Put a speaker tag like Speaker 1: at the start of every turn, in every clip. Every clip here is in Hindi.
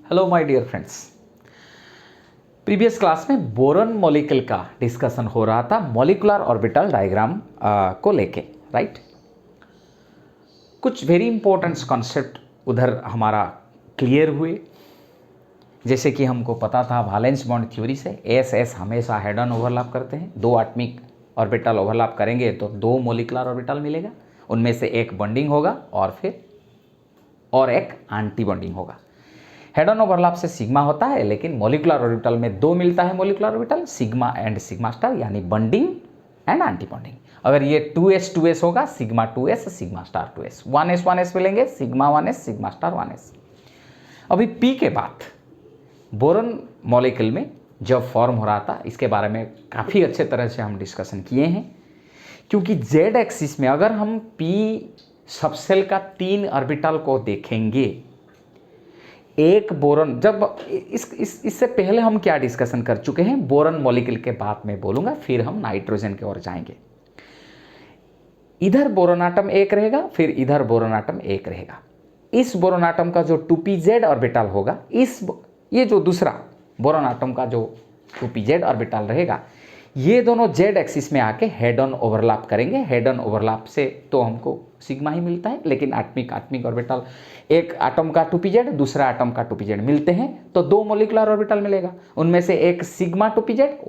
Speaker 1: Hello my dear friends. Previous class में बोरॉन मॉलिक्यूल का डिस्कशन हो रहा था मॉलिक्यूलर ऑर्बिटल डायग्राम को लेके, राइट। कुछ वेरी इंपॉर्टेंट कॉन्सेप्ट उधर हमारा क्लियर हुए। जैसे कि हमको पता था वैलेंस बॉन्ड थ्योरी से एस एस हमेशा हेड ऑन ओवरलैप करते हैं। दो एटॉमिक ऑर्बिटल ओवरलैप करेंगे तो दो मॉलिक्यूलर ऑर्बिटल मिलेगा, उनमें से एक बॉन्डिंग होगा और एक एंटी बॉन्डिंग होगा। हेड ऑन ओवरलैप से सिग्मा होता है, लेकिन मॉलिक्यूलर ऑर्बिटल में दो मिलता है molecular orbital, sigma and sigma star, यानी बॉन्डिंग एंड एंटी बॉन्डिंग। अगर ये 2s होगा, sigma 2s sigma star 2s, 1s मिलेंगे, sigma 1s sigma star 1s। अभी पी के बाद बोरॉन मॉलिक्यूल में जब फॉर्म हो रहा था, इसके बारे में काफ़ी अच्छे तरह से हम डिस्कशन किए हैं। क्योंकि जेड एक्सिस में अगर हम पी सबसेल का 3 ऑर्बिटल को देखेंगे, एक बोरॉन, जब इससे पहले हम क्या डिस्कशन कर चुके हैं बोरॉन मॉलिक्यूल के बाद में बोलूंगा, फिर हम नाइट्रोजन की ओर जाएंगे। इधर बोरॉन एटम एक रहेगा, फिर इधर बोरॉन एटम एक रहेगा। इस बोरॉन एटम का जो 2pz ऑर्बिटल होगा, ये जो दूसरा बोरॉन एटम का जो 2pz ऑर्बिटल रहेगा, ये दोनों जेड एक्सिस में आके हेड ऑन ओवरलैप करेंगे। हेड ऑन ओवरलैप से तो हमको सिग्मा ही मिलता है, लेकिन एटॉमिक ऑर्बिटल, एक एटम का 2pz दूसरा एटम का 2pz मिलते हैं तो दो मॉलिक्यूलर ऑर्बिटल मिलेगा। उनमें से एक सिग्मा 2pz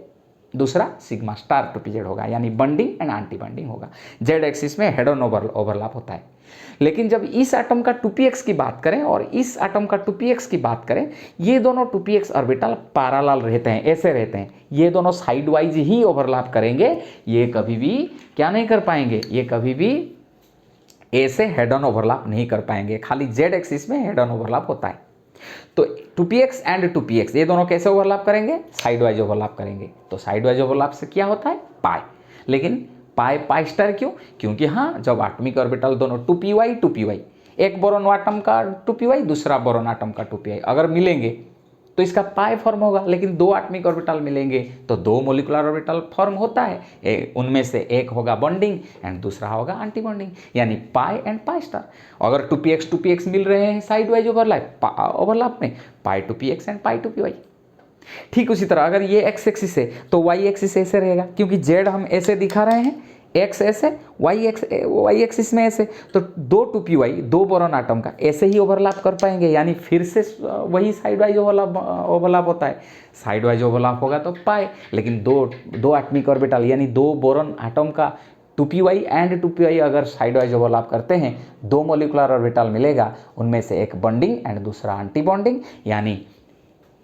Speaker 1: दूसरा सिग्मा स्टार 2pz होगा, यानी बॉन्डिंग एंड एंटी बॉन्डिंग होगा। जेड एक्सिस में हेड ऑन ओवरलैप होता है। लेकिन जब इस एटम का 2px की बात करें और इस एटम का 2px की बात करें, ये दोनों 2px ऑर्बिटल पैरेलल रहते हैं, ऐसे रहते हैं। ये दोनों साइड वाइज ही ओवरलैप करेंगे, ये कभी भी क्या नहीं कर पाएंगे, ये कभी भी ऐसे हेड ऑन ओवरलैप नहीं कर पाएंगे। खाली जेड एक्सिस में हेड ऑन ओवरलैप होता है। तो 2px एंड 2px ये दोनों कैसे ओवरलैप करेंगे? साइड वाइज ओवरलैप करेंगे। तो साइड वाइज ओवरलैप से क्या होता है? पाई। लेकिन पाई स्टार क्यों? क्योंकि हाँ, जब एटॉमिक ऑर्बिटल दोनों 2py एक बोरॉन एटम का 2py दूसरा बोरॉन एटम का 2py अगर मिलेंगे तो इसका पाई फॉर्म होगा। लेकिन दो एटॉमिक ऑर्बिटल मिलेंगे तो दो मॉलिक्यूलर ऑर्बिटल फॉर्म होता है। उनमें से एक होगा बॉन्डिंग एंड दूसरा होगा एंटी बॉन्डिंग, यानी पाई एंड पाई स्टार। अगर 2px मिल रहे हैं साइड वाइज ओवरलैप में, पाई 2px एंड पाई 2py। ठीक उसी तरह अगर ये एक्स एक्सिस है तो वाई एक्सिस ऐसे रहेगा, क्योंकि जेड हम ऐसे दिखा रहे हैं, एक्स ऐसे, वाई एक्सिस में ऐसे। तो दो 2py दो बोरॉन एटम का ऐसे ही ओवरलैप कर पाएंगे, यानी फिर से वही साइड वाइज ओवरलैप होता है। साइड वाइज ओवरलैप होगा तो पाए, लेकिन दो एटॉमिक ऑर्बिटल यानी दो बोरॉन एटम का 2py एंड 2py अगर साइड वाइज ओवरलैप करते हैं, दो मॉलिक्यूलर ऑर्बिटल मिलेगा, उनमें से एक बॉन्डिंग एंड दूसरा एंटी बॉन्डिंग, यानी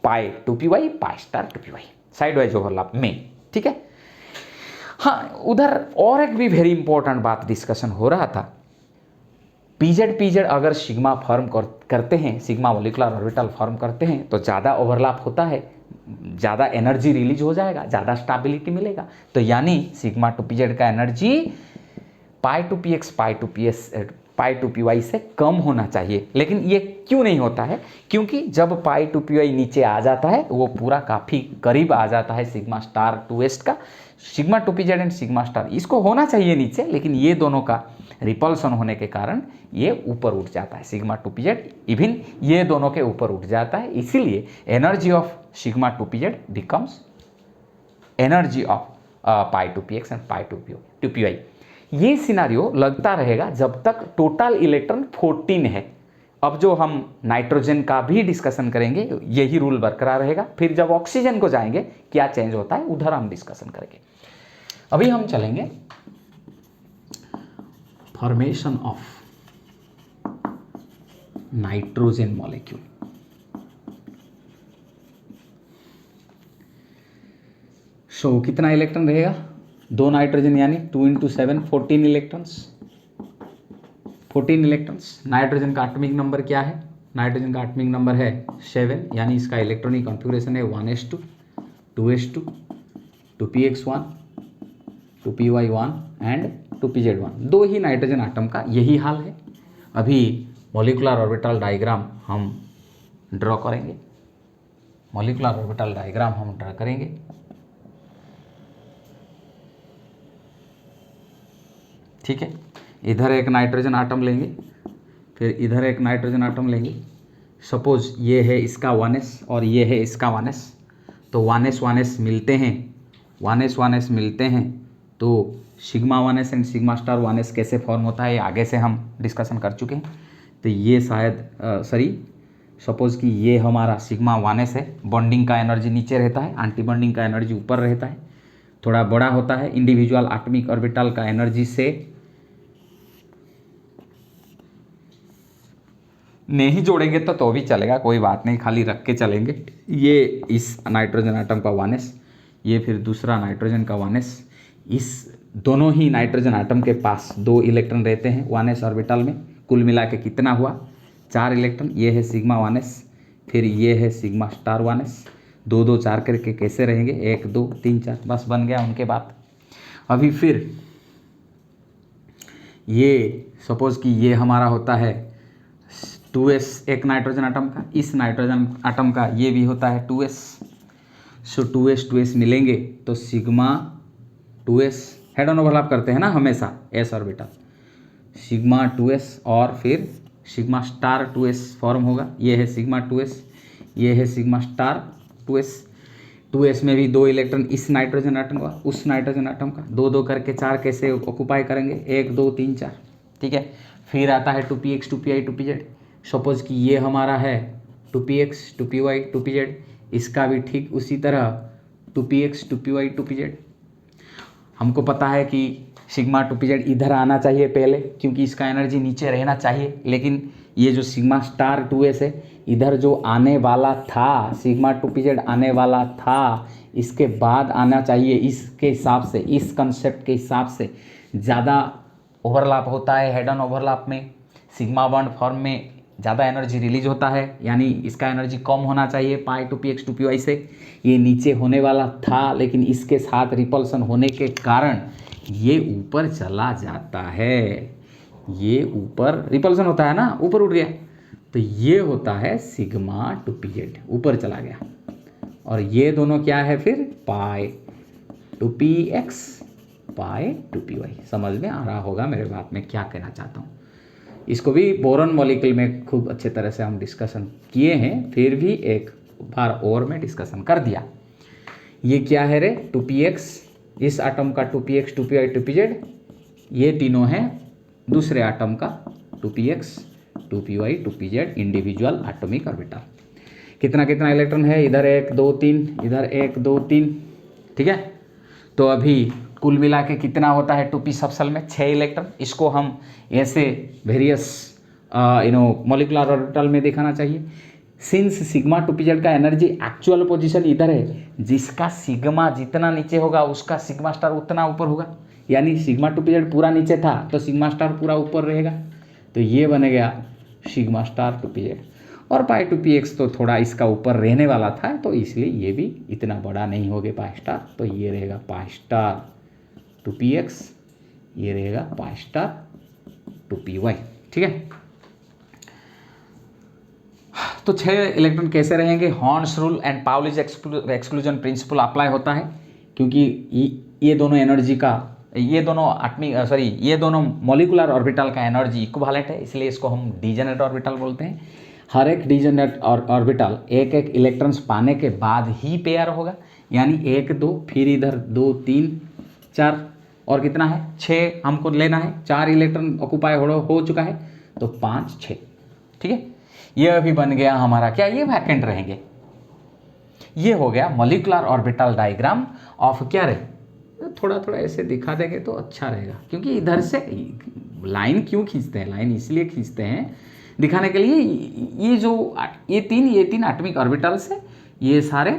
Speaker 1: पाई 2py pi star 2py side wise overlap में। ठीक है। हाँ, उधर और एक भी वेरी इंपॉर्टेंट बात डिस्कशन हो रहा था। pz अगर सिग्मा फॉर्म करते हैं, सिग्मा मॉलिक्यूलर ऑर्बिटल फॉर्म करते हैं तो ज़्यादा ओवरलैप होता है, ज़्यादा एनर्जी रिलीज हो जाएगा, ज़्यादा स्टेबिलिटी मिलेगा। तो यानी सिग्मा 2pz का एनर्जी पाई 2px पाई 2py से कम होना चाहिए। लेकिन ये क्यों नहीं होता है? क्योंकि जब पाई 2py नीचे आ जाता है, वो पूरा काफ़ी करीब आ जाता है सिग्मा स्टार 2s का। Sigma 2pz and sigma star इसको होना चाहिए नीचे, लेकिन ये दोनों का रिपल्सन होने के कारण ये ऊपर उठ जाता है। सिग्मा 2pz इवन ये दोनों के ऊपर उठ जाता है, इसीलिए energy of sigma 2pz becomes energy of pi 2px and pi 2py। ये सिनारियो लगता रहेगा जब तक टोटल इलेक्ट्रॉन 14 है। अब जो हम नाइट्रोजन का भी डिस्कशन करेंगे, यही रूल बरकरार रहेगा। फिर जब ऑक्सीजन को जाएंगे क्या चेंज होता है, उधर हम डिस्कशन करेंगे। अभी हम चलेंगे फॉर्मेशन ऑफ नाइट्रोजन मॉलिक्यूल। सो कितना इलेक्ट्रॉन रहेगा? दो नाइट्रोजन यानी 2 × 7 14 इलेक्ट्रॉन्स। 14 इलेक्ट्रॉन्स। नाइट्रोजन का एटॉमिक नंबर क्या है? नाइट्रोजन का एटॉमिक नंबर है 7, यानी इसका इलेक्ट्रॉनिक कॉन्फ़िगरेशन है 1s2 2s2 2px1 2py1 and 2pz1। दो ही नाइट्रोजन आटम का यही हाल है। अभी मॉलिक्यूलर ऑर्बिटल डायग्राम हम ड्रॉ करेंगे। मॉलिक्यूलर ऑर्बिटल डायग्राम हम ड्रॉ करेंगे। ठीक है। इधर एक नाइट्रोजन आटम लेंगे, फिर इधर एक नाइट्रोजन आटम लेंगे, सपोज ये है इसका 1s और ये है इसका 1s, तो 1s मिलते हैं, 1s मिलते हैं, तो sigma 1s and sigma star 1s कैसे फॉर्म होता है ये आगे से हम डिस्कशन कर चुके हैं। तो ये शायद सपोज कि ये हमारा सिग्मा 1s है, बॉन्डिंग का एनर्जी नीचे रहता है, एंटी बॉन्डिंग का एनर्जी ऊपर रहता है, थोड़ा बड़ा होता है, इंडिविजुअल एटॉमिक ऑर्बिटल का एनर्जी से नहीं जोड़ेंगे तो भी चलेगा, कोई बात नहीं, खाली रख के चलेंगे। ये इस नाइट्रोजन एटम का 1s, ये फिर दूसरा नाइट्रोजन का 1s, इस दोनों ही नाइट्रोजन एटम के पास 2 इलेक्ट्रॉन रहते हैं 1s ऑर्बिटल में, कुल मिला के कितना हुआ 4 इलेक्ट्रॉन। ये है सिग्मा 1s, फिर ये है सिग्मा स्टार 1s, 2 2 4 करके कैसे रहेंगे, 1 2 3 4, बस बन गया उनके बाद। अभी फिर ये सपोज कि ये हमारा होता है 2s एक नाइट्रोजन एटम का, इस नाइट्रोजन एटम का ये भी होता है 2s, सो 2s मिलेंगे तो sigma 2s head on overlap करते हैं ना हमेशा s ऑर्बिटल, सिग्मा 2s और फिर सिग्मा स्टार 2s फॉर्म होगा। ये है सिग्मा 2s, ये है सिग्मा स्टार 2s में भी 2 इलेक्ट्रॉन इस नाइट्रोजन एटम का, उस नाइट्रोजन एटम का, 2 2 करके 4 कैसे ऑक्यूपाई करेंगे, 1 2 3 4, ठीक है। फिर आता है 2px 2py 2pz, सपोज कि ये हमारा है 2px 2py 2pz, इसका भी ठीक उसी तरह 2px 2py 2pz। हमको पता है कि सिग्मा 2pz इधर आना चाहिए पहले, क्योंकि इसका एनर्जी नीचे रहना चाहिए, लेकिन ये जो सिग्मा स्टार 2s है इधर जो आने वाला था, सिग्मा 2pz आने वाला था, इसके बाद आना चाहिए, इसके हिसाब से, इस कंसेप्ट के हिसाब से ज़्यादा ओवरलैप होता है हेड ऑन ओवरलैप में, सिग्मा बॉन्ड फॉर्म में ज़्यादा एनर्जी रिलीज होता है, यानी इसका एनर्जी कम होना चाहिए पाई 2px 2py से। ये नीचे होने वाला था, लेकिन इसके साथ रिपल्सन होने के कारण ये ऊपर चला जाता है, ये ऊपर रिपल्सन होता है ना, ऊपर उठ गया, तो ये होता है सिग्मा 2pz, ऊपर चला गया। और ये दोनों क्या है फिर पाई 2px पाई 2py। समझ में आ रहा होगा मेरे बात में क्या कहना चाहता हूँ। इसको भी बोरॉन मॉलिक्यूल में खूब अच्छे तरह से हम डिस्कशन किए हैं, फिर भी एक बार और में डिस्कशन कर दिया। ये क्या है रे 2px, इस एटम का 2px 2py 2pz, ये तीनों हैं दूसरे एटम का 2px 2py 2pz individual atomic orbital. कितना कितना इलेक्ट्रॉन है, इधर 1 2 3, इधर 1 2 3, ठीक है। तो अभी कुल मिला के कितना होता है 2p सबसेल में 6 इलेक्ट्रॉन। इसको हम ऐसे वेरियस मॉलिक्यूलर ऑर्बिटल में दिखाना चाहिए। सिंस सिग्मा 2pz का एनर्जी एक्चुअल पोजीशन इधर है, जिसका सिग्मा जितना नीचे होगा उसका सिग्मा स्टार उतना ऊपर होगा, यानी सिग्मा 2pz पूरा नीचे था तो सिग्मा स्टार पूरा ऊपर रहेगा, तो ये बन गया सिग्मा स्टार 2pz। और पाई 2px तो थोड़ा इसका ऊपर रहने वाला था, तो इसलिए ये भी इतना बड़ा नहीं हो गया पाई स्टार, तो ये रहेगा पाई स्टार 2px, ये रहेगा पाई स्टार 2py, ठीक है। तो 6 इलेक्ट्रॉन कैसे रहेंगे, horns rule and Pauli's exclusion principle apply होता है, क्योंकि ये दोनों एनर्जी का, ये दोनों ये दोनों मॉलिक्यूलर ऑर्बिटल का एनर्जी इक्विवेलेंट है, इसलिए इसको हम डिजेनरेट ऑर्बिटल बोलते हैं। हर एक डिजेनरेट ऑर्बिटल एक एक इलेक्ट्रॉन्स पाने के बाद ही पेयर होगा, यानी 1 2, फिर इधर 2 3 4, और कितना है 6 हमको लेना है, 4 इलेक्ट्रॉन ऑक्यूपाई हो चुका है, तो 5 6, ठीक है। ये अभी बन गया हमारा क्या, ये वैकेंट रहेंगे। ये हो गया मॉलिक्यूलर ऑर्बिटल डायग्राम ऑफ क्या रहे, थोड़ा थोड़ा ऐसे दिखा देंगे तो अच्छा रहेगा, क्योंकि इधर से लाइन क्यों खींचते हैं, लाइन इसलिए खींचते हैं दिखाने के लिए, ये जो ये तीन एटॉमिक ऑर्बिटल से ये सारे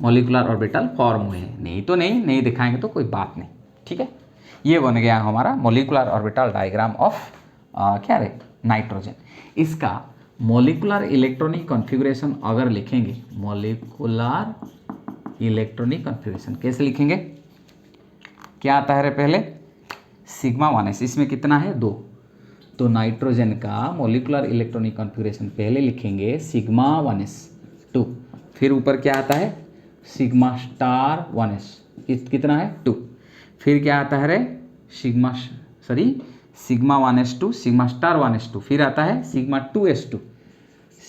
Speaker 1: मॉलिक्यूलर ऑर्बिटल फॉर्म हुए हैं, नहीं तो नहीं दिखाएंगे तो कोई बात नहीं, ठीक है। ये बन गया हमारा मॉलिक्यूलर ऑर्बिटल डायग्राम ऑफ क्या रहे नाइट्रोजन। इसका मॉलिक्यूलर इलेक्ट्रॉनिक कॉन्फ़िगरेशन अगर लिखेंगे, मॉलिक्यूलर इलेक्ट्रॉनिक कॉन्फ़िगरेशन कैसे लिखेंगे, क्या आता है रे पहले सिग्मा 1s, इसमें कितना है 2, तो नाइट्रोजन का मॉलिक्यूलर इलेक्ट्रॉनिक कॉन्फ़िगरेशन पहले लिखेंगे सिग्मा 1s 2, फिर ऊपर क्या आता है सिग्मा स्टार 1s, कितना है 2, फिर क्या आता है रे sigma 1s 2 sigma star 1s 2, फिर आता है सिग्मा 2s 2,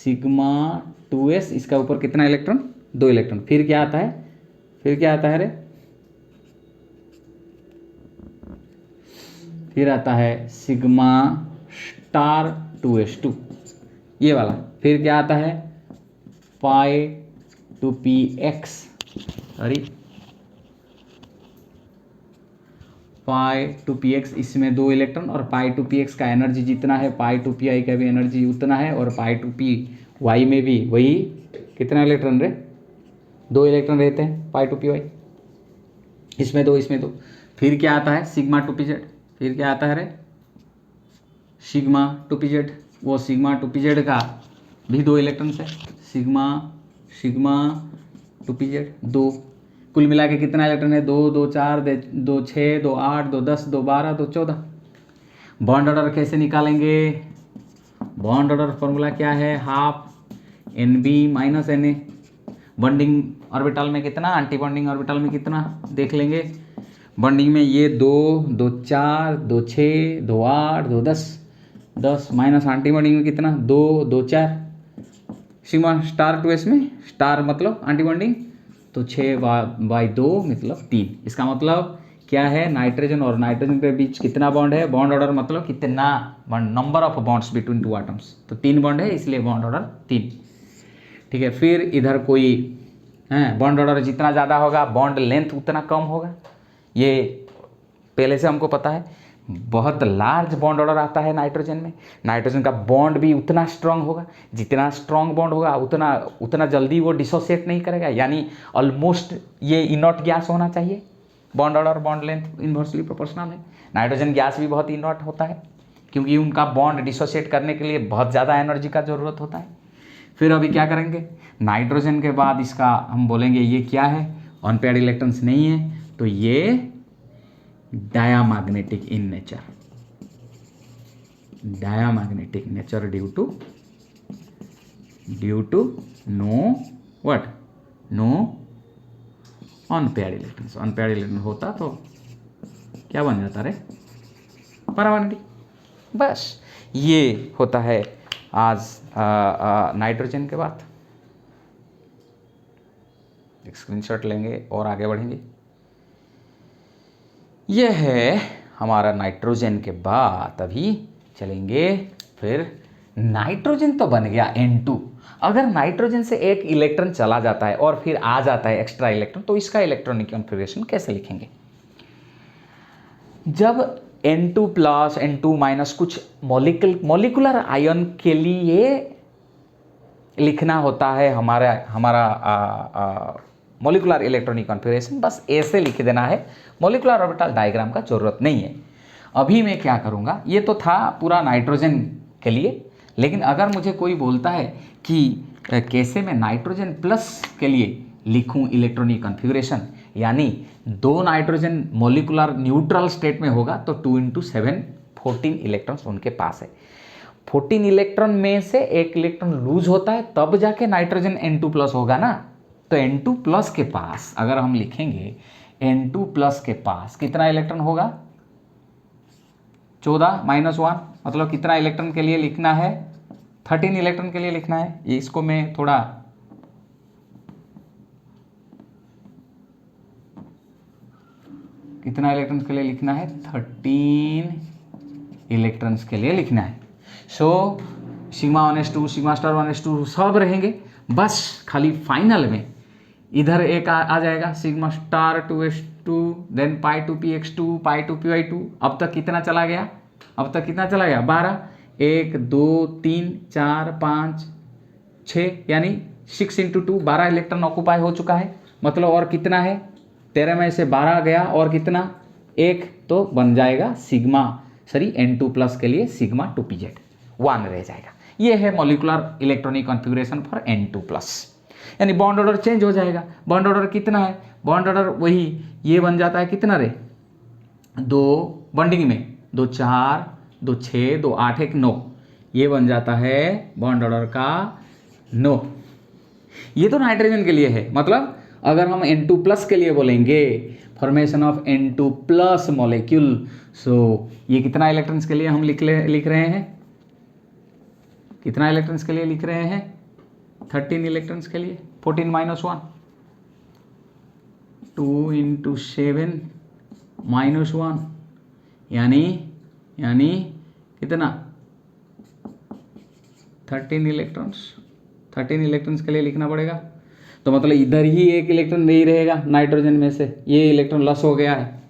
Speaker 1: सिग्मा 2s, इसका ऊपर कितना इलेक्ट्रॉन, 2 इलेक्ट्रॉन। फिर क्या आता है, फिर क्या आता है रे, फिर आता है सिग्मा स्टार 2s2, ये वाला। फिर क्या आता है pi two p x, sorry pi two p x, इसमें 2 इलेक्ट्रॉन, और पाई टू पी एक्स का एनर्जी जितना है पाई टू पी आई का भी एनर्जी उतना है, और पाई टू पी वाई में भी वही कितना इलेक्ट्रॉन रे, 2 इलेक्ट्रॉन रहते हैं पाई टू पी वाई, इसमें 2 इसमें 2। फिर क्या आता है सिग्मा टू पी जेड, फिर क्या आता है रे सिग्मा टू पी जेड, वो सिग्मा टू पी जेड का भी 2 इलेक्ट्रॉन है, sigma sigma two P Z 2। कुल मिला के कितना इलेक्ट्रॉन है, 2 2 4 2 6 2 8 2 10 2 12 2 14। बॉन्ड ऑर्डर कैसे निकालेंगे, बॉन्ड ऑर्डर फॉर्मूला क्या है, half N B minus N A. Bonding orbital में कितना, एंटी बॉन्डिंग ऑर्बिटल में कितना देख लेंगे। बॉन्डिंग में ये 2 2 4 2 6 2 8 2 10 10 माइनस एंटी बॉन्डिंग में कितना 2 2 4। सिग्मा स्टार 2s में स्टार मतलब एंटी बॉन्डिंग, तो 6/2 मतलब 3। इसका मतलब क्या है, नाइट्रोजन और नाइट्रोजन के बीच कितना बॉन्ड है, बॉन्ड ऑर्डर मतलब कितना bond, number of bonds between 2 atoms, तो 3 बॉन्ड है इसलिए बॉन्ड ऑर्डर 3। ठीक है, फिर इधर कोई है, बॉन्ड ऑर्डर जितना ज़्यादा होगा बॉन्ड लेंथ उतना कम होगा, ये पहले से हमको पता है। बहुत लार्ज बॉन्ड ऑर्डर आता है नाइट्रोजन में, नाइट्रोजन का बॉन्ड भी उतना स्ट्रांग होगा, जितना स्ट्रांग बॉन्ड होगा उतना जल्दी वो डिसोसिएट नहीं करेगा, यानी ऑलमोस्ट ये इनॉट गैस होना चाहिए। Bond order bond length inversely proportional है। नाइट्रोजन गैस भी बहुत इनॉट होता है क्योंकि उनका बॉन्ड डिसोसिएट करने के लिए बहुत ज़्यादा एनर्जी का ज़रूरत होता है। फिर अभी क्या करेंगे, नाइट्रोजन के बाद इसका हम बोलेंगे ये क्या है, अनपेयर्ड इलेक्ट्रॉन्स नहीं है, तो ये diamagnetic in nature, diamagnetic nature due to no what, no unpaired electrons. Unpaired electron होता तो क्या बन जाता रे, पैरामैग्नेटिक। बस ये होता है आज नाइट्रोजन के बाद। एक स्क्रीनशॉट लेंगे और आगे बढ़ेंगे। यह है हमारा नाइट्रोजन के बाद। अभी चलेंगे फिर, नाइट्रोजन तो बन गया N2। अगर नाइट्रोजन से एक इलेक्ट्रॉन चला जाता है और फिर आ जाता है एक्स्ट्रा इलेक्ट्रॉन, तो इसका इलेक्ट्रॉनिक कॉन्फ़िगरेशन कैसे लिखेंगे। जब N2 प्लस N2 माइनस कुछ मॉलिकुलर आयन के लिए लिखना होता है हमारा मॉलिकुलर इलेक्ट्रॉनिक कॉन्फ़िगरेशन, बस ऐसे लिख देना है, मॉलिकुलर ऑर्बिटल डायग्राम का जरूरत नहीं है। अभी मैं क्या करूँगा, ये तो था पूरा नाइट्रोजन के लिए, लेकिन अगर मुझे कोई बोलता है कि कैसे मैं नाइट्रोजन प्लस के लिए लिखूं इलेक्ट्रॉनिक कॉन्फ़िगरेशन, यानी 2 नाइट्रोजन मॉलिकुलर न्यूट्रल स्टेट में होगा, तो 2 × 7 14 इलेक्ट्रॉन्स उनके पास है। 14 इलेक्ट्रॉन में से एक इलेक्ट्रॉन लूज होता है, तब जाके नाइट्रोजन N2 प्लस होगा ना। तो N2 प्लस के पास अगर हम लिखेंगे, N2 प्लस के पास कितना इलेक्ट्रॉन होगा, 14 - 1, मतलब कितना इलेक्ट्रॉन के लिए लिखना है, 13 इलेक्ट्रॉन के लिए लिखना है। इसको मैं थोड़ा कितना इलेक्ट्रॉन्स के लिए लिखना है, 13 इलेक्ट्रॉन्स के लिए लिखना है। So sigma 1s2 sigma star 1s2 सब रहेंगे, बस खाली फाइनल में इधर एक आ जाएगा sigma star 2s2, then pi two P x2 pi two P y2। अब तक कितना चला गया, 12, 1 2 3 4 5 6, यानी 6 × 2 12 इलेक्ट्रॉन ऑक्यूपाई हो चुका है। मतलब और कितना है, 13 में से 12 गया और कितना, 1, तो बन जाएगा N2 प्लस के लिए सिग्मा 2pz 1 रह जाएगा। ये है molecular electronic configuration for N2 plus, यानी बॉन्ड ऑर्डर चेंज हो जाएगा। बॉन्ड ऑर्डर कितना है, बॉन्ड ऑर्डर वही ये बन जाता है कितना रे, 2 बॉन्डिंग में 2 4 2 6 2 8 1 9, ये बन जाता है बॉन्ड ऑर्डर का 9। ये तो नाइट्रोजन के लिए है, मतलब अगर हम N2 प्लस के लिए बोलेंगे formation of N2 plus molecule, so ये कितना इलेक्ट्रॉन्स के लिए हम लिख रहे हैं, कितना इलेक्ट्रॉन्स के लिए लिख रहे हैं? 13 इलेक्ट्रॉन्स के लिए। 14 - 1, 2 × 7 - 1 यानी कितना? 13 इलेक्ट्रॉन्स के लिए लिखना पड़ेगा। तो मतलब इधर ही एक इलेक्ट्रॉन नहीं रहेगा नाइट्रोजन में से, ये इलेक्ट्रॉन लॉस हो गया है,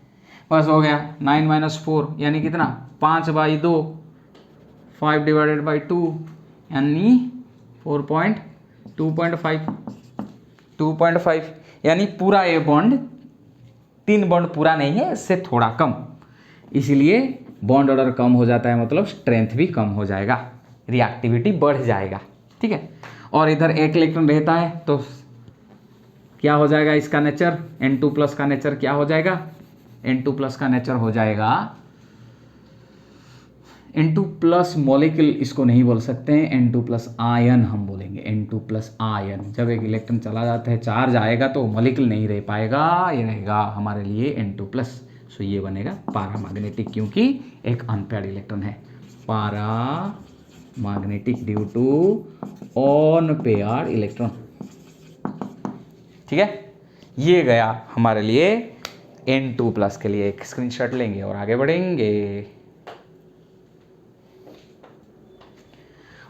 Speaker 1: बस हो गया। 9 - 4 यानी कितना? 5/2, 5 / 2 यानी 2.5 यानी पूरा ये बॉन्ड, 3 बॉन्ड पूरा नहीं है, इससे थोड़ा कम, इसलिए बॉन्ड ऑर्डर कम हो जाता है, मतलब स्ट्रेंथ भी कम हो जाएगा, रिएक्टिविटी बढ़ जाएगा, ठीक है। और इधर एक इलेक्ट्रॉन रहता है तो क्या हो जाएगा इसका नेचर? N2+ का नेचर क्या हो जाएगा? N2+ का नेचर हो जाएगा, N2+ मॉलिक्यूल इसको नहीं बोल सकते हैं, N2+ आयन हम बोलेंगे, N2+ आयन। जब एक इलेक्ट्रॉन चला जाता है, चार्ज आएगा तो मॉलिक्यूल नहीं रह पाएगा, ये रहेगा हमारे लिए N2+। सो ये बनेगा पैरामैग्नेटिक, क्योंकि एक अनपेयर्ड इलेक्ट्रॉन है, paramagnetic due to unpaired electron, ठीक है। ये गया हमारे लिए N2+ के लिए। एक स्क्रीनशॉट लेंगे और आगे बढ़ेंगे।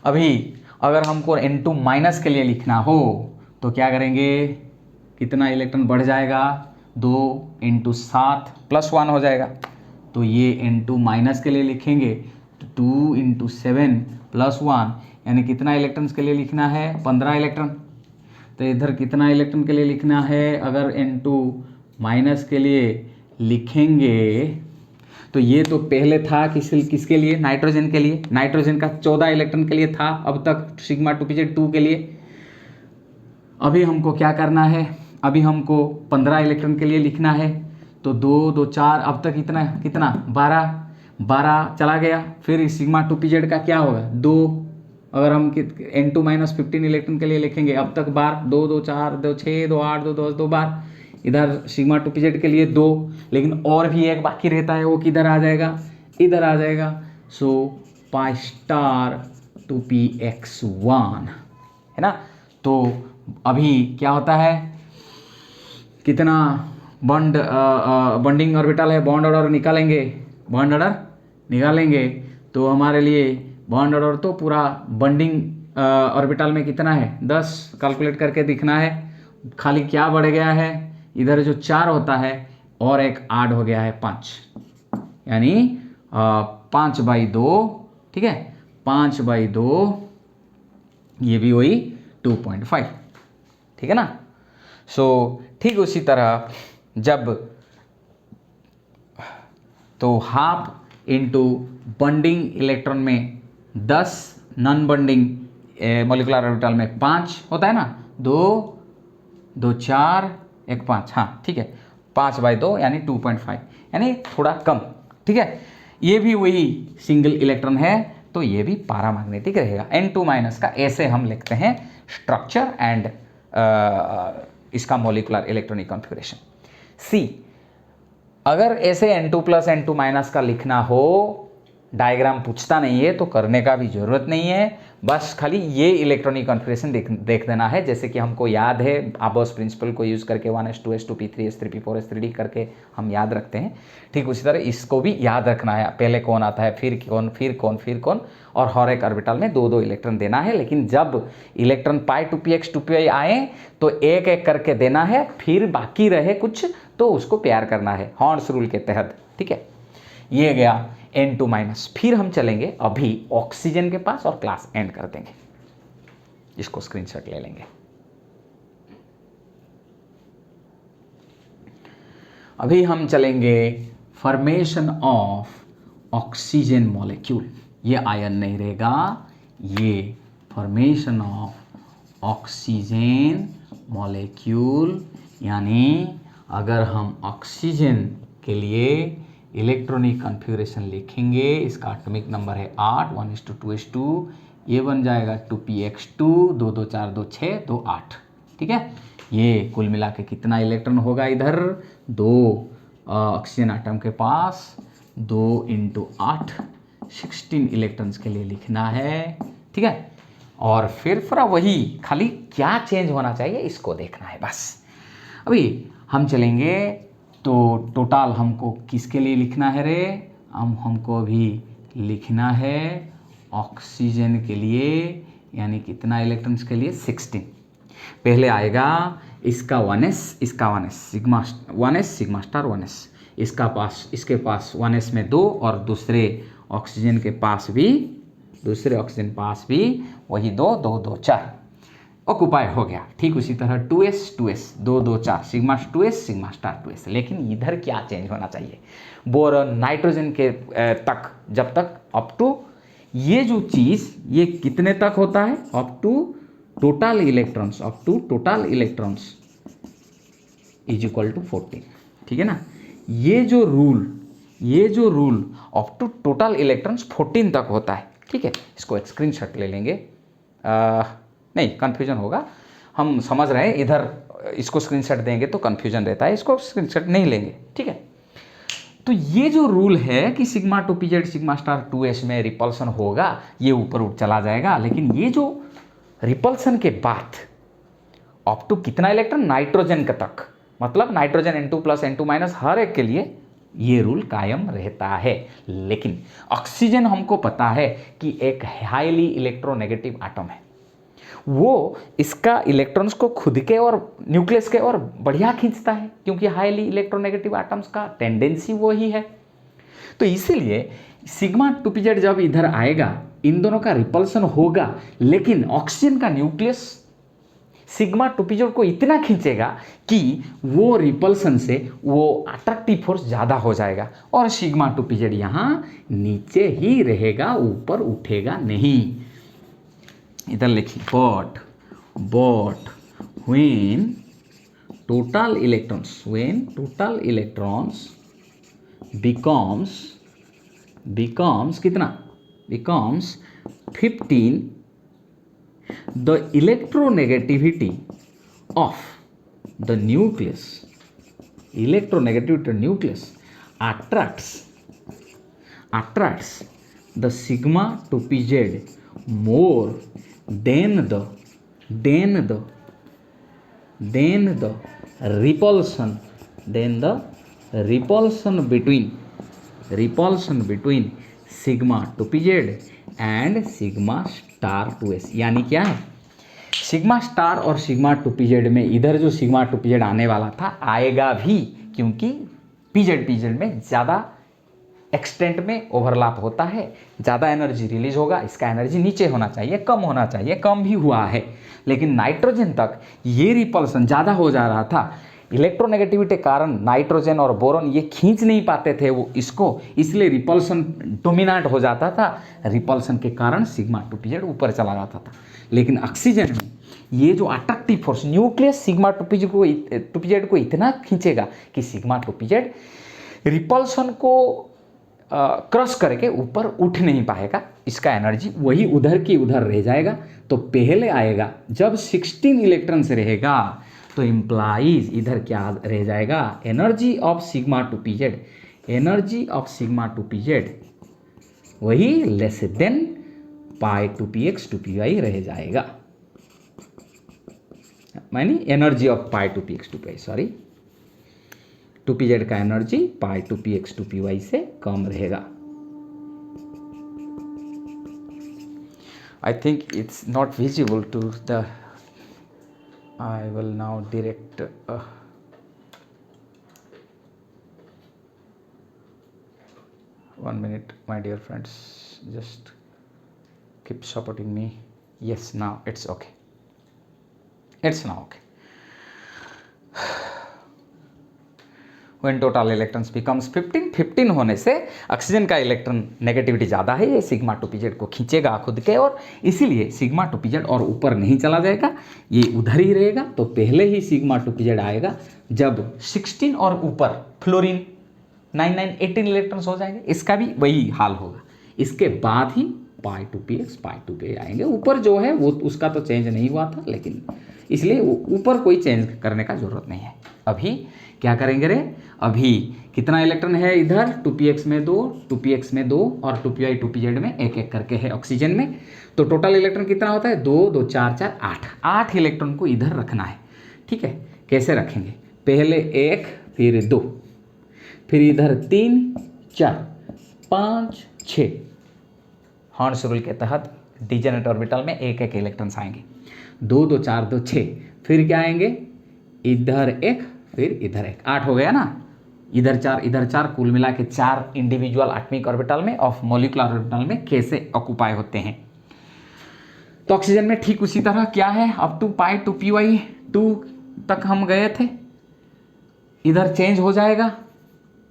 Speaker 1: अभी अगर हमको N2- के लिए लिखना हो तो क्या करेंगे? कितना इलेक्ट्रॉन बढ़ जाएगा? 2 × 7 + 1 हो जाएगा। तो ये N2- के लिए लिखेंगे तो 2 × 7 + 1 यानी कितना इलेक्ट्रॉन्स के लिए लिखना है? 15 इलेक्ट्रॉन। तो इधर कितना इलेक्ट्रॉन के लिए लिखना है? अगर N2- के लिए लिखेंगे तो ये तो पहले था किसके लिए? नाइट्रोजन के लिए। नाइट्रोजन का 14 इलेक्ट्रॉन के लिए था अब तक, सिग्मा 2pz 2 के लिए। अभी हमको क्या करना है? अभी हमको 15 इलेक्ट्रॉन के लिए लिखना है। तो 2 2 4, अब तक कितना 12 चला गया। फिर इस सिग्मा 2pz का क्या होगा? 2। अगर हम N2- 15 इलेक्ट्रॉन के लिए लिखेंगे, अब तक 12, 2 2 4 2 6 2 8 2 10 2 12। इधर सिग्मा 2pz के लिए 2, लेकिन और भी एक बाकी रहता है, वो किधर आ जाएगा? इधर आ जाएगा। सो pi स्टार 2px1 है ना। तो अभी क्या होता है? कितना बॉन्डिंग ऑर्बिटल है? बॉन्ड ऑर्डर निकालेंगे तो हमारे लिए बॉन्ड ऑर्डर तो पूरा बॉन्डिंग ऑर्बिटल में कितना है? 10 कैलकुलेट करके दिखना है। खाली क्या बढ़ गया है? इधर जो 4 होता है और एक ऐड हो गया है 5, यानी 5/2, ठीक है। 5/2 ये भी वही 2.5, ठीक है ना। सो ठीक उसी तरह जब तो हाफ इंटू बॉन्डिंग इलेक्ट्रॉन में 10, नॉन बॉन्डिंग मॉलिक्यूलर ऑर्बिटल में 5 होता है ना, 2 2 4 1 5, हाँ ठीक है, 5/2 यानी 2.5, यानी थोड़ा कम, ठीक है। ये भी वही सिंगल इलेक्ट्रॉन है तो ये भी पैरामैग्नेटिक रहेगा। N2- का ऐसे हम लिखते हैं स्ट्रक्चर एंड इसका मॉलिक्यूलर इलेक्ट्रॉनिक कॉन्फ़िगरेशन। सी, अगर ऐसे N2+ N2- का लिखना हो, डायग्राम पूछता नहीं है तो करने का भी ज़रूरत नहीं है, बस खाली ये इलेक्ट्रॉनिक कॉन्फ़िगरेशन देख देना है। जैसे कि हमको याद है आबोस प्रिंसिपल को यूज़ करके 1s2 p3 s3 p4 s3d करके हम याद रखते हैं, ठीक उसी तरह इसको भी याद रखना है। पहले कौन आता है, फिर कौन, और हर एक ऑर्बिटल में 2 2 इलेक्ट्रॉन देना है। लेकिन जब इलेक्ट्रॉन पाई 2px 2p आए तो एक एक करके देना है, फिर बाकी रहे कुछ तो उसको प्यार करना है हॉर्न्स रूल के तहत, ठीक है। ये गया N2-। फिर हम चलेंगे अभी ऑक्सीजन के पास और क्लास एंड कर देंगे। इसको स्क्रीनशॉट ले लेंगे। अभी हम चलेंगे फॉर्मेशन ऑफ ऑक्सीजन मॉलिक्यूल। ये आयन नहीं रहेगा, ये फॉर्मेशन ऑफ ऑक्सीजन मॉलिक्यूल, यानी अगर हम ऑक्सीजन के लिए इलेक्ट्रॉनिक कॉन्फ़िगरेशन लिखेंगे, इसका एटॉमिक नंबर है 8, 1:2:2, ये बन जाएगा 2px2, 2 2 4 2 6 2 8, ठीक है। ये कुल मिला के कितना इलेक्ट्रॉन होगा? इधर 2 ऑक्सीजन आटम के पास 2 × 8, 16 इलेक्ट्रॉन्स के लिए लिखना है, ठीक है। और फिर पूरा वही, खाली क्या चेंज होना चाहिए इसको देखना है बस। अभी हम चलेंगे तो टोटल हमको किसके लिए लिखना है रे, हमको अभी लिखना है ऑक्सीजन के लिए, यानी कितना इलेक्ट्रॉन्स के लिए 16। पहले आएगा इसका 1s, इसका 1s sigma 1s sigma star 1s, इसके पास 1s में 2 और दूसरे ऑक्सीजन पास भी वही 2 2 2 4 ऑक्युपाई हो गया। ठीक उसी तरह 2s 2 2 4 sigma 2s sigma star 2s। लेकिन इधर क्या चेंज होना चाहिए, बोरॉन नाइट्रोजन के तक, जब तक अप टू ये जो चीज़ ये कितने तक होता है, up to total electrons is equal to 14। ठीक है ना, ये जो rule up to total electrons 14 तक होता है। ठीक है, इसको एक स्क्रीनशॉट ले लेंगे, नहीं कन्फ्यूजन होगा, हम समझ रहे हैं, इधर इसको स्क्रीनशॉट देंगे तो कन्फ्यूजन रहता है, इसको स्क्रीनशॉट नहीं लेंगे। ठीक है, तो ये जो रूल है कि sigma 2pz sigma star 2s में रिपल्सन होगा, ये ऊपर उठ चला जाएगा। लेकिन ये जो रिपल्सन के बाद अप टू कितना इलेक्ट्रॉन, नाइट्रोजन का तक, मतलब nitrogen N2 plus N2 minus हर एक के लिए ये रूल कायम रहता है। लेकिन ऑक्सीजन हमको पता है कि एक हाईली इलेक्ट्रोनेगेटिव एटम है, वो इसका इलेक्ट्रॉन्स को खुद के और न्यूक्लियस के और बढ़िया खींचता है, क्योंकि हाईली इलेक्ट्रोनेगेटिव एटम्स का टेंडेंसी वो ही है। तो इसीलिए सिग्मा 2pz जब इधर आएगा, इन दोनों का रिपल्सन होगा, लेकिन ऑक्सीजन का न्यूक्लियस सिग्मा 2pz को इतना खींचेगा कि वो रिपल्सन से वो अट्रैक्टिव फोर्स ज़्यादा हो जाएगा, और सिग्मा 2pz यहाँ नीचे ही रहेगा, ऊपर उठेगा नहीं। इधर लिखिए but when total electrons becomes कितना, becomes 15, the electronegativity of the nucleus attracts the sigma 2pz more than the repulsion between sigma 2pz and sigma star 2s। यानी क्या है, सिग्मा स्टार और सिग्मा 2pz में इधर जो सिग्मा 2pz आने वाला था आएगा भी, क्योंकि pz में ज़्यादा एक्सटेंट में ओवरलैप होता है, ज़्यादा एनर्जी रिलीज होगा, इसका एनर्जी नीचे होना चाहिए, कम होना चाहिए, कम भी हुआ है। लेकिन नाइट्रोजन तक ये रिपल्सन ज़्यादा हो जा रहा था, इलेक्ट्रोनेगेटिविटी के कारण नाइट्रोजन और बोरॉन ये खींच नहीं पाते थे वो इसको, इसलिए रिपल्सन डोमिनेट हो जाता था, रिपल्सन के कारण सिग्मा 2pz ऊपर चला जाता था। लेकिन ऑक्सीजन में ये जो attractive force nucleus sigma 2pz को इतना खींचेगा कि सिग्मा 2pz रिपल्सन को क्रॉस करके ऊपर उठ नहीं पाएगा, इसका एनर्जी वही उधर की उधर रह जाएगा। तो पहले आएगा जब 16 इलेक्ट्रॉन्स रहेगा तो इम्प्लाइज इधर क्या रह जाएगा, एनर्जी ऑफ सिग्मा 2pz वही less than pi 2px 2py रह जाएगा, मानी energy of pi 2px 2py, sorry 2pz का एनर्जी पाई 2px 2py से कम रहेगा। I think it's not visible to the, I will now direct one minute my dear friends, just keep supporting me. Yes, now it's okay, it's now okay. When total electrons becomes 15 होने से ऑक्सीजन का इलेक्ट्रॉन नेगेटिविटी ज़्यादा है, ये सिग्मा 2pz को खींचेगा खुद के, और इसीलिए सिग्मा 2pz और ऊपर नहीं चला जाएगा, ये उधर ही रहेगा। तो पहले ही सिग्मा 2pz आएगा जब 16 और ऊपर फ्लोरीन 18 इलेक्ट्रॉन्स हो जाएंगे, इसका भी वही हाल होगा। इसके बाद ही पाई 2px पाई 2py आएंगे। ऊपर जो है वो उसका तो चेंज नहीं हुआ था, लेकिन इसलिए ऊपर कोई चेंज करने का ज़रूरत नहीं है। अभी क्या करेंगे रे, अभी कितना इलेक्ट्रॉन है इधर, 2px में 2, 2px में 2 और 2py 2pz में एक एक करके है ऑक्सीजन में। तो टोटल इलेक्ट्रॉन कितना होता है, 2 2 4 4 8, 8 इलेक्ट्रॉन को इधर रखना है। ठीक है, कैसे रखेंगे, पहले 1 फिर 2 फिर इधर 3 4 5 6, हॉर्न्स रूल के तहत डिजेनेट ऑर्बिटल में एक एक इलेक्ट्रॉन्स आएंगे, 2 2 4 2 6, फिर क्या आएंगे, इधर एक फिर इधर एक, 8 हो गया ना, इधर 4, कुल मिला के 4 इंडिविजुअल एटॉमिक ऑर्बिटल में ऑफ मॉलिक्यूलर ऑर्बिटल में कैसे ऑक्यूपाई होते हैं। तो ऑक्सीजन में ठीक उसी तरह क्या है, अप टू पाई 2py 2 तक हम गए थे, इधर चेंज हो जाएगा,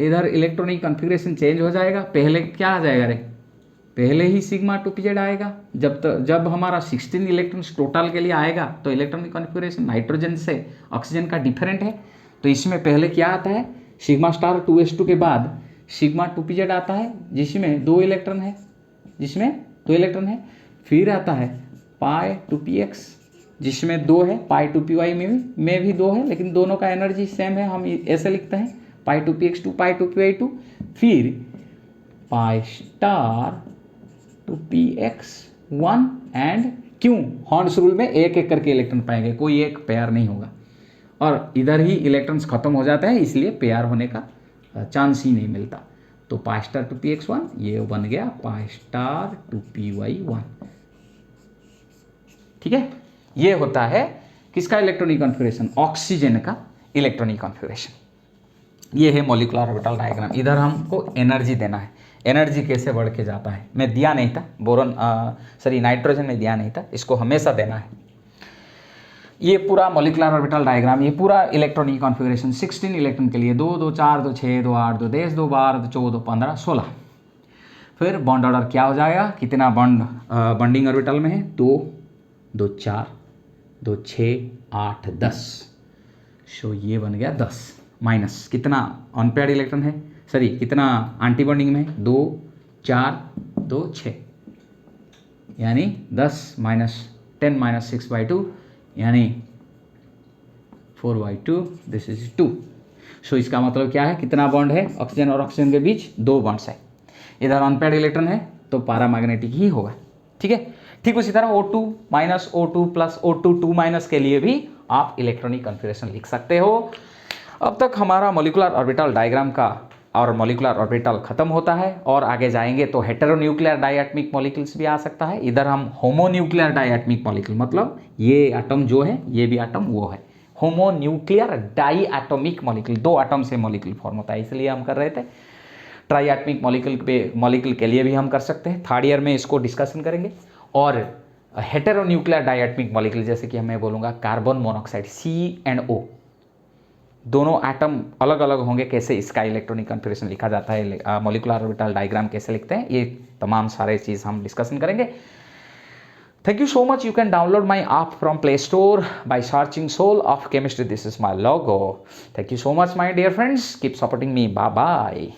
Speaker 1: इधर इलेक्ट्रॉनिक कॉन्फ़िगरेशन चेंज हो जाएगा। पहले क्या आ जाएगा रे, पहले ही सिग्मा 2pz आएगा। जब हमारा 16 इलेक्ट्रॉन्स टोटल के लिए आएगा तो इलेक्ट्रॉनिक कॉन्फ़िगरेशन नाइट्रोजन से ऑक्सीजन का डिफरेंट है। तो इसमें पहले क्या आता है, सिग्मा स्टार 2s2 के बाद सिग्मा 2pz आता है जिसमें 2 इलेक्ट्रॉन है, फिर आता है पाई 2px जिसमें 2 है, पाई 2py में भी 2 है, लेकिन दोनों का एनर्जी सेम है, हम ऐसे लिखते हैं पाई 2px 2 पाई 2py 2, फिर पाई स्टार 2px 1 एंड क्यों, हॉर्न्स रूल में एक एक करके इलेक्ट्रॉन पाएंगे, कोई एक पेयर नहीं होगा, और इधर ही इलेक्ट्रॉन्स खत्म हो जाते हैं, इसलिए पेयर होने का चांस ही नहीं मिलता। तो पाई स्टार 2px 1 ये बन गया पाई स्टार 2py 1। ठीक है, ये होता है किसका इलेक्ट्रॉनिक कॉन्फ़िगरेशन, ऑक्सीजन का इलेक्ट्रॉनिक कॉन्फ़िगरेशन। ये है मॉलिक्यूलर ऑर्बिटल डायग्राम। इधर हमको एनर्जी देना है, एनर्जी कैसे बढ़ के जाता है, मैं दिया नहीं था, नाइट्रोजन में दिया नहीं था, इसको हमेशा देना है। ये पूरा मॉलिक्यूलर ऑर्बिटल डायग्राम, ये पूरा इलेक्ट्रॉनिक कॉन्फ़िगरेशन 16 इलेक्ट्रॉन के लिए 2 2 4 2 6 2 8 2 10 2 12 2 14 15 16। फिर बॉन्ड ऑर्डर क्या हो जाएगा, कितना बॉन्डिंग ऑर्बिटल में है, 2 2 4 2 6 8 10। सो ये बन गया 10 माइनस कितना अनपेयर्ड इलेक्ट्रॉन है, कितना एंटी बॉन्डिंग में, 2 4 2 6, यानी 10 माइनस 10 माइनस 6/2 यानी 4/2, दिस इज 2। सो इसका मतलब क्या है, कितना बॉन्ड है ऑक्सीजन और ऑक्सीजन के बीच, 2 बॉन्ड्स है। इधर अनपेयर्ड इलेक्ट्रॉन है तो पैरामैग्नेटिक ही होगा। ठीक है, ठीक उसी तरह O2 minus O2 plus O2 2 minus के लिए भी आप इलेक्ट्रॉनिक कॉन्फ़िगरेशन लिख सकते हो। अब तक हमारा मॉलिक्यूलर ऑर्बिटल डायग्राम का और मॉलिक्यूलर ऑर्बिटल खत्म होता है, और आगे जाएंगे तो हेटेरोन्यूक्लियर डायएटमिक मॉलिक्यूल्स भी आ सकता है। इधर हम होमोन्यूक्लियर डायएटमिक मॉलिक्यूल, मतलब ये एटम जो है ये भी एटम वो है, होमोन्यूक्लियर डाईएटॉमिक मॉलिक्यूल, 2 एटम से मॉलिक्यूल फॉर्म होता है, इसलिए हम कर रहे थे। ट्राईएटमिक मॉलिक्यूल के लिए भी हम कर सकते हैं, 3rd ईयर में इसको डिस्कशन करेंगे। और हेटेरोन्यूक्लियर डायएटमिक मॉलिक्यूल जैसे कि मैं बोलूँगा कार्बन मोनोऑक्साइड C&O, दोनों एटम अलग अलग होंगे, कैसे इसका इलेक्ट्रॉनिक कॉन्फ़िगरेशन लिखा जाता है, मॉलिक्यूलर ऑर्बिटल डायग्राम कैसे लिखते हैं, ये तमाम सारे चीज़ हम डिस्कशन करेंगे। Thank you so much. You can download my app from play store by searching soul of chemistry, this is my logo. Thank you so much my dear friends, keep supporting me, bye bye.